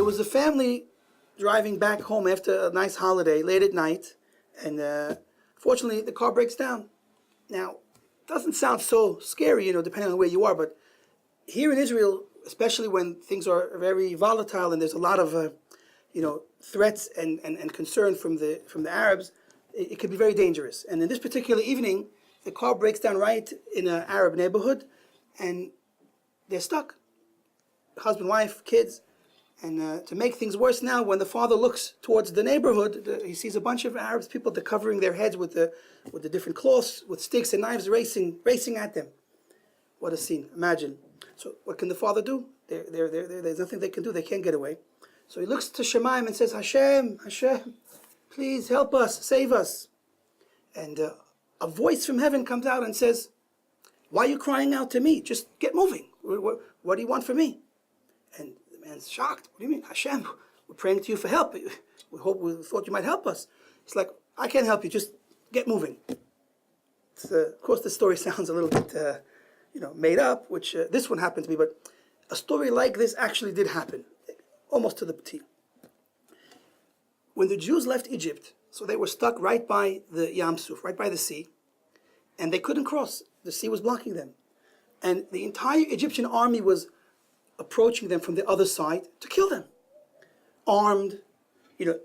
there was a family driving back home after a nice holiday late at night, and fortunately the car breaks down. Now, it doesn't sound so scary, depending on where you are, but here in Israel, especially when things are very volatile and there's a lot of threats and concern from the Arabs, it could be very dangerous. And in this particular evening, the car breaks down right in an Arab neighborhood, and they're stuck. Husband, wife, kids. And to make things worse now, when the father looks towards the neighborhood, he sees a bunch of Arab people. They're covering their heads with the different cloths, with sticks and knives, racing at them. What a scene! Imagine. So what can the father do? There's nothing they can do. They can't get away. So he looks to Shemaim and says, Hashem, please help us, save us. And a voice from heaven comes out and says, why are you crying out to me? Just get moving. What do you want from me? And the man's shocked. What do you mean? Hashem, we're praying to you for help. We thought you might help us. It's like, I can't help you. Just get moving. Of course, the story sounds a little bit, made up, which this one happened to me. But a story like this actually did happen, almost to the T. When the Jews left Egypt, so they were stuck right by the Yam Suf, right by the sea, and they couldn't cross. The sea was blocking them. And the entire Egyptian army was approaching them from the other side to kill them. Armed, they're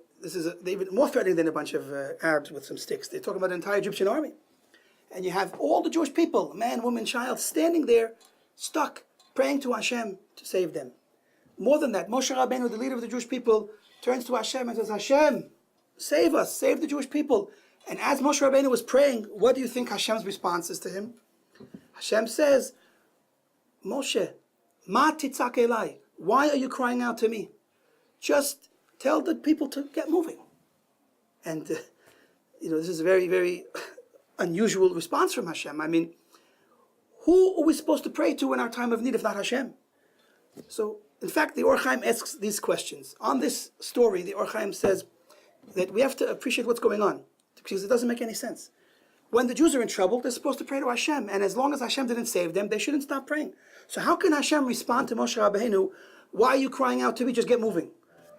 even more threatening than a bunch of Arabs with some sticks. They're talking about the entire Egyptian army. And you have all the Jewish people, man, woman, child, standing there, stuck, praying to Hashem to save them. More than that, Moshe Rabbeinu, the leader of the Jewish people, turns to Hashem and says, Hashem, save us, save the Jewish people. And as Moshe Rabbeinu was praying, what do you think Hashem's response is to him? Hashem says, Moshe, ma titzak elai, why are you crying out to me? Just tell the people to get moving. And, this is a very, very unusual response from Hashem. I mean, who are we supposed to pray to in our time of need if not Hashem? So, in fact, the Or Chaim asks these questions. On this story, the Or Chaim says that we have to appreciate what's going on, because it doesn't make any sense. When the Jews are in trouble, they're supposed to pray to Hashem, and as long as Hashem didn't save them, they shouldn't stop praying. So how can Hashem respond to Moshe Rabbeinu, why are you crying out to me, just get moving?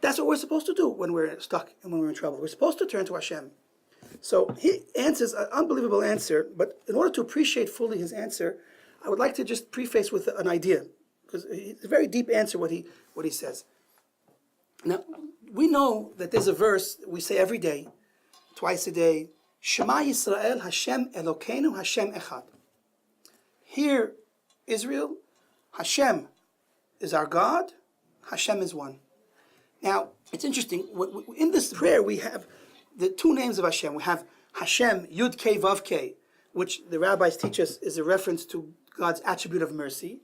That's what we're supposed to do when we're stuck and when we're in trouble. We're supposed to turn to Hashem. So he answers an unbelievable answer, but in order to appreciate fully his answer, I would like to just preface with an idea, because it's a very deep answer what he says. Now, we know that there's a verse we say every day, twice a day, Shema Yisrael, Hashem Elokeinu, Hashem Echad. Hear, Israel, Hashem is our God, Hashem is one. Now, it's interesting, in this prayer we have the two names of Hashem. We have Hashem, Yud Kei Vav Kei, which the rabbis teach us is a reference to God's attribute of mercy.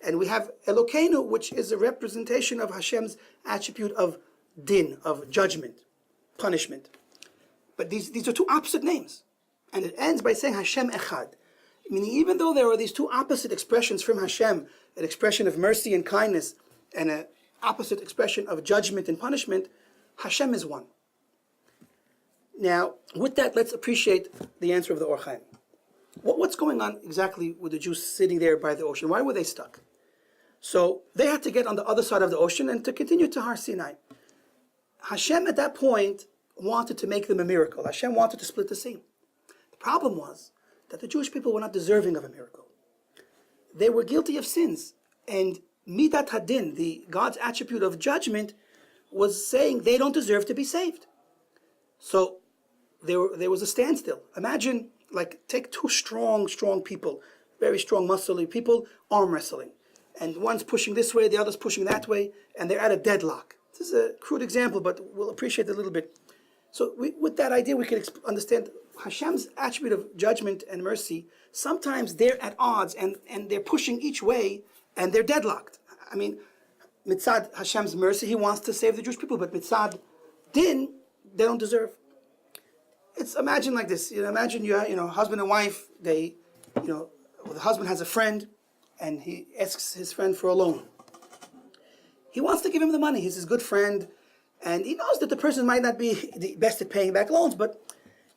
And we have Elokeinu, which is a representation of Hashem's attribute of din, of judgment, punishment. But these are two opposite names. And it ends by saying Hashem Echad. Meaning even though there are these two opposite expressions from Hashem, an expression of mercy and kindness, and an opposite expression of judgment and punishment, Hashem is one. Now, with that, let's appreciate the answer of the Or Chaim. What's going on exactly with the Jews sitting there by the ocean? Why were they stuck? So they had to get on the other side of the ocean and to continue to Har Sinai. Hashem at that point wanted to make them a miracle. Hashem wanted to split the sea. The problem was that the Jewish people were not deserving of a miracle. They were guilty of sins. And Midat Hadin, the God's attribute of judgment, was saying they don't deserve to be saved. So there was a standstill. Imagine, take two strong people, very strong, muscly people, arm wrestling. And one's pushing this way, the other's pushing that way, and they're at a deadlock. This is a crude example, but we'll appreciate it a little bit. So with that idea, we can understand Hashem's attribute of judgment and mercy. Sometimes they're at odds, and they're pushing each way, and they're deadlocked. I mean, mitzad Hashem's mercy, He wants to save the Jewish people, but mitzad din, they don't deserve. Imagine like this. Imagine husband and wife. The husband has a friend, and he asks his friend for a loan. He wants to give him the money. He's his good friend, and he knows that the person might not be the best at paying back loans, but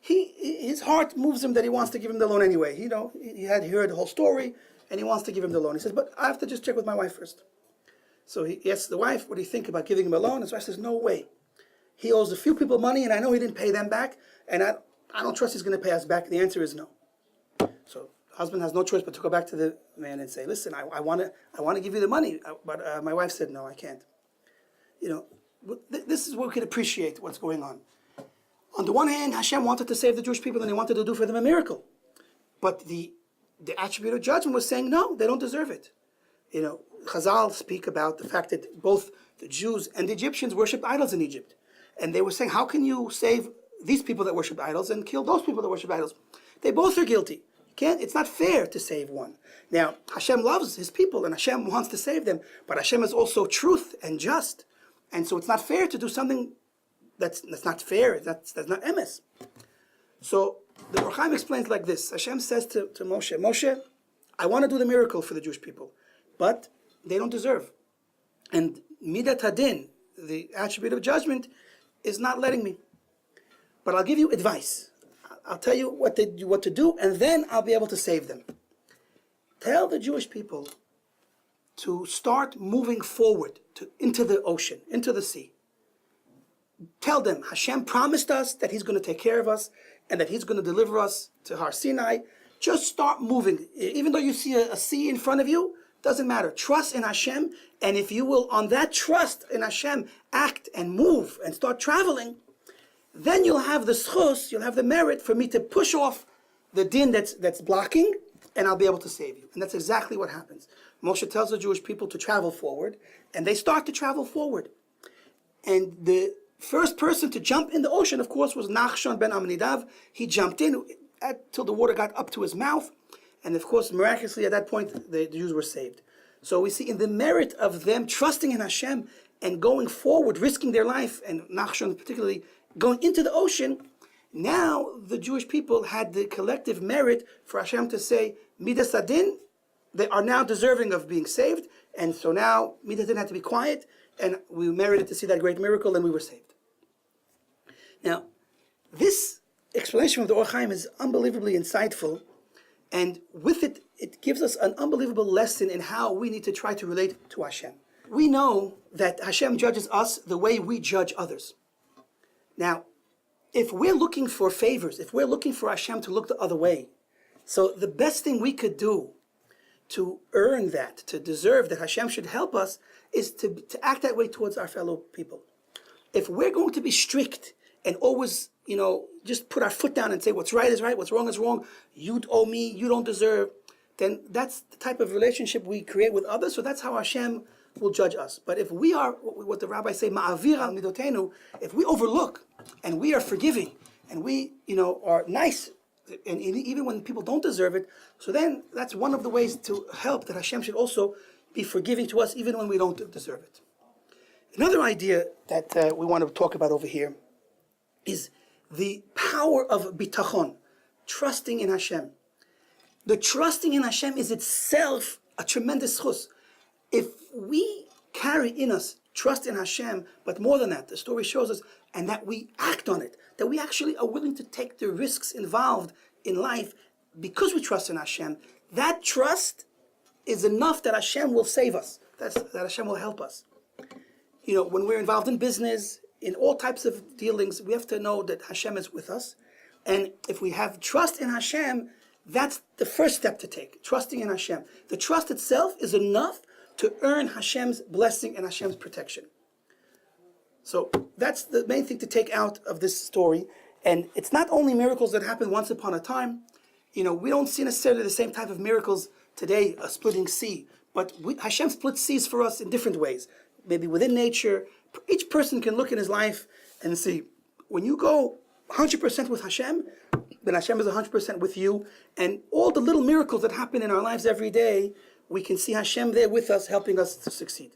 his heart moves him that he wants to give him the loan anyway. He heard the whole story, and he wants to give him the loan. He says, but I have to just check with my wife first. So he asks the wife, what do you think about giving him a loan? His wife says, no way. He owes a few people money, and I know he didn't pay them back, and I don't trust he's going to pay us back. The answer is no. So the husband has no choice but to go back to the man and say, listen, I want to give you the money, but my wife said, no, I can't. This is where we can appreciate what's going on. On the one hand, Hashem wanted to save the Jewish people, and he wanted to do for them a miracle. But the attribute of judgment was saying, no, they don't deserve it. Chazal speak about the fact that both the Jews and the Egyptians worshipped idols in Egypt. And they were saying, how can you save these people that worship idols and kill those people that worship idols? They both are guilty. It's not fair to save one. Now, Hashem loves his people and Hashem wants to save them, but Hashem is also truth and just. And so it's not fair to do something that's not fair, that's not emes. So the Or Chaim explains like this. Hashem says to Moshe, Moshe, I want to do the miracle for the Jewish people, but they don't deserve. And Midat Hadin, the attribute of judgment, is not letting me. But I'll give you advice. I'll tell you what to do, and then I'll be able to save them. Tell the Jewish people to start moving forward into the ocean, into the sea. Tell them Hashem promised us that he's going to take care of us and that he's going to deliver us to Har Sinai. Just start moving. Even though you see a sea in front of you, doesn't matter. Trust in Hashem, and if you will, on that trust in Hashem, act and move and start traveling, then you'll have the schus, you'll have the merit for me to push off the din that's blocking, and I'll be able to save you. And that's exactly what happens. Moshe tells the Jewish people to travel forward, and they start to travel forward. And the first person to jump in the ocean, of course, was Nachshon ben Amnidav. He jumped in till the water got up to his mouth. And of course, miraculously at that point, the Jews were saved. So we see in the merit of them trusting in Hashem and going forward, risking their life, and Nachshon particularly going into the ocean, now the Jewish people had the collective merit for Hashem to say, Midas Adin, they are now deserving of being saved. And so now Midas Adin had to be quiet, and we merited to see that great miracle, and we were saved. Now, this explanation of the Or Chaim is unbelievably insightful. And with it, it gives us an unbelievable lesson in how we need to try to relate to Hashem. We know that Hashem judges us the way we judge others. Now, if we're looking for favors, if we're looking for Hashem to look the other way, so the best thing we could do to earn that, to deserve that Hashem should help us, is to act that way towards our fellow people. If we're going to be strict and always, just put our foot down and say what's right is right, what's wrong is wrong, you owe me, you don't deserve, then that's the type of relationship we create with others, so that's how Hashem will judge us. But if we are, what the rabbis say, ma'avir al midotenu, if we overlook and we are forgiving and we, are nice, and even when people don't deserve it, so then that's one of the ways to help that Hashem should also be forgiving to us even when we don't deserve it. Another idea that we want to talk about over here is the power of bitachon, trusting in Hashem. The trusting in Hashem is itself a tremendous chus. If we carry in us trust in Hashem, but more than that, the story shows us, and that we act on it, that we actually are willing to take the risks involved in life because we trust in Hashem, that trust is enough that Hashem will save us, that Hashem will help us. When we're involved in business, in all types of dealings, we have to know that Hashem is with us. And if we have trust in Hashem, that's the first step to take, trusting in Hashem. The trust itself is enough to earn Hashem's blessing and Hashem's protection. So that's the main thing to take out of this story. And it's not only miracles that happen once upon a time. We don't see necessarily the same type of miracles today, a splitting sea. But Hashem splits seas for us in different ways. Maybe within nature. Each person can look in his life and see, when you go 100% with Hashem, then Hashem is 100% with you. And all the little miracles that happen in our lives every day, we can see Hashem there with us, helping us to succeed.